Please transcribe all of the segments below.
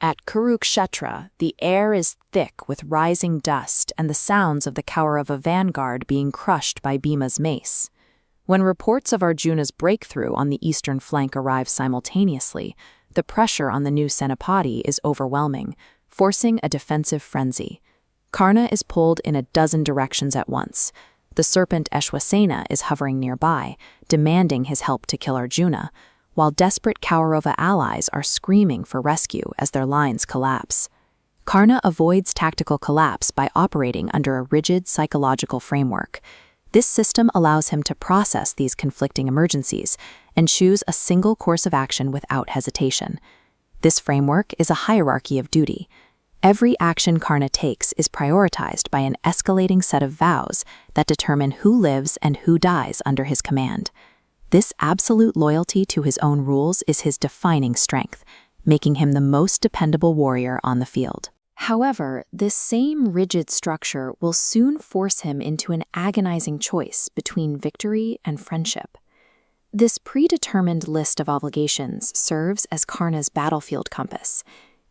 At Kurukshetra, the air is thick with rising dust and the sounds of the Kaurava vanguard being crushed by Bhima's mace. When reports of Arjuna's breakthrough on the eastern flank arrive simultaneously, the pressure on the new Senapati is overwhelming, forcing a defensive frenzy. Karna is pulled in a dozen directions at once. The serpent Ashwasena is hovering nearby, demanding his help to kill Arjuna, while desperate Kaurava allies are screaming for rescue as their lines collapse. Karna avoids tactical collapse by operating under a rigid psychological framework. This system allows him to process these conflicting emergencies and choose a single course of action without hesitation. This framework is a hierarchy of duty. Every action Karna takes is prioritized by an escalating set of vows that determine who lives and who dies under his command. This absolute loyalty to his own rules is his defining strength, making him the most dependable warrior on the field. However, this same rigid structure will soon force him into an agonizing choice between victory and friendship. This predetermined list of obligations serves as Karna's battlefield compass.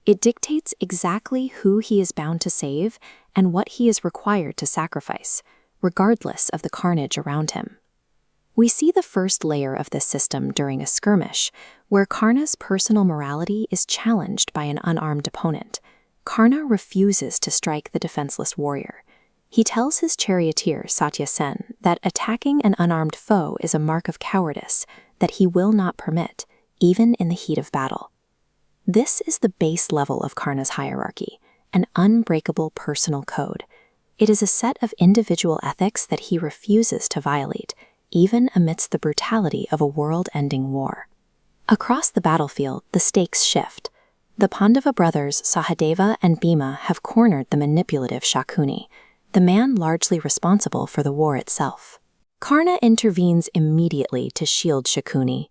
It dictates exactly who he is bound to save and what he is required to sacrifice, regardless of the carnage around him. We see the first layer of this system during a skirmish, where Karna's personal morality is challenged by an unarmed opponent. Karna refuses to strike the defenseless warrior. He tells his charioteer Satya Sen that attacking an unarmed foe is a mark of cowardice that he will not permit, even in the heat of battle. This is the base level of Karna's hierarchy, an unbreakable personal code. It is a set of individual ethics that he refuses to violate, even amidst the brutality of a world-ending war. Across the battlefield, the stakes shift. The Pandava brothers Sahadeva and Bhima have cornered the manipulative Shakuni, the man largely responsible for the war itself. Karna intervenes immediately to shield Shakuni.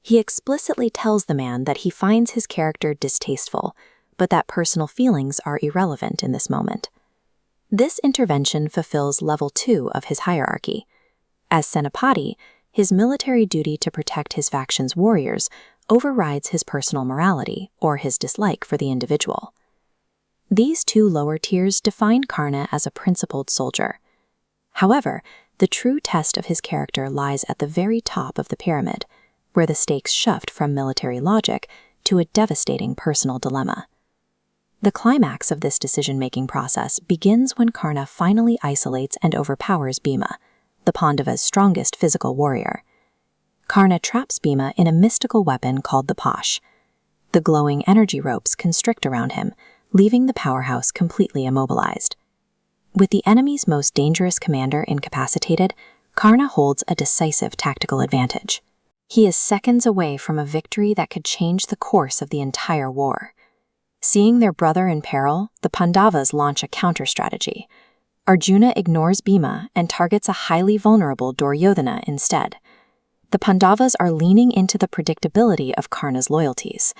He explicitly tells the man that he finds his character distasteful, but that personal feelings are irrelevant in this moment. This intervention fulfills level 2 of his hierarchy. As Senapati, his military duty to protect his faction's warriors overrides his personal morality or his dislike for the individual. These two lower tiers define Karna as a principled soldier. However, the true test of his character lies at the very top of the pyramid, where the stakes shift from military logic to a devastating personal dilemma. The climax of this decision-making process begins when Karna finally isolates and overpowers Bhima, the Pandava's strongest physical warrior. Karna traps Bhima in a mystical weapon called the Pash. The glowing energy ropes constrict around him, leaving the powerhouse completely immobilized. With the enemy's most dangerous commander incapacitated, Karna holds a decisive tactical advantage. He is seconds away from a victory that could change the course of the entire war. Seeing their brother in peril, the Pandavas launch a counter-strategy. Arjuna ignores Bhima and targets a highly vulnerable Duryodhana instead. The Pandavas are leaning into the predictability of Karna's loyalties.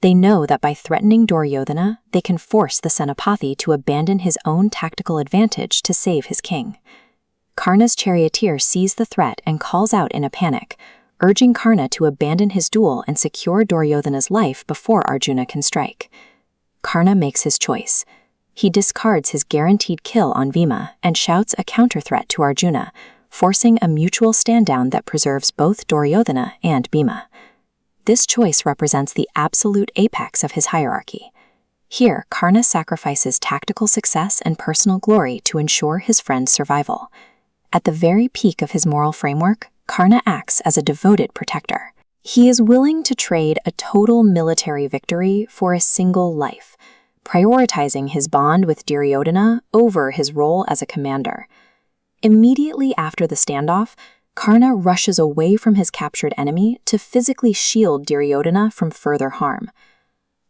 They know that by threatening Duryodhana, they can force the Senapati to abandon his own tactical advantage to save his king. Karna's charioteer sees the threat and calls out in a panic, urging Karna to abandon his duel and secure Duryodhana's life before Arjuna can strike. Karna makes his choice. He discards his guaranteed kill on Bhima and shouts a counter-threat to Arjuna, forcing a mutual stand-down that preserves both Duryodhana and Bhima. This choice represents the absolute apex of his hierarchy. Here, Karna sacrifices tactical success and personal glory to ensure his friend's survival. At the very peak of his moral framework, Karna acts as a devoted protector. He is willing to trade a total military victory for a single life, prioritizing his bond with Duryodhana over his role as a commander. Immediately after the standoff, Karna rushes away from his captured enemy to physically shield Duryodhana from further harm.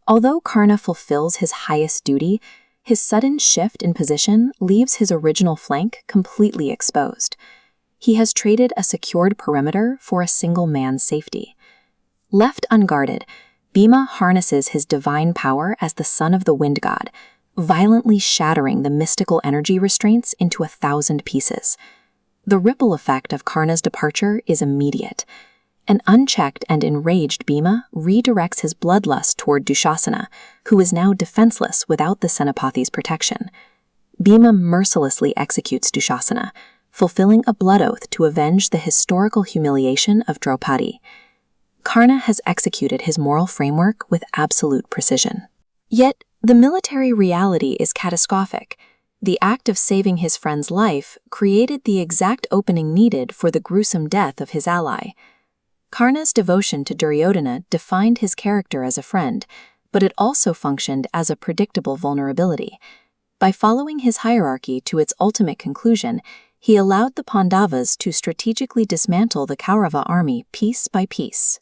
Although Karna fulfills his highest duty, his sudden shift in position leaves his original flank completely exposed. He has traded a secured perimeter for a single man's safety. Left unguarded, Bhima harnesses his divine power as the son of the wind god, violently shattering the mystical energy restraints into 1,000 pieces. The ripple effect of Karna's departure is immediate. An unchecked and enraged Bhima redirects his bloodlust toward Dushasana, who is now defenseless without the Senapati's protection. Bhima mercilessly executes Dushasana, fulfilling a blood oath to avenge the historical humiliation of Draupadi. Karna has executed his moral framework with absolute precision. Yet, the military reality is catastrophic. The act of saving his friend's life created the exact opening needed for the gruesome death of his ally. Karna's devotion to Duryodhana defined his character as a friend, but it also functioned as a predictable vulnerability. By following his hierarchy to its ultimate conclusion, he allowed the Pandavas to strategically dismantle the Kaurava army piece by piece.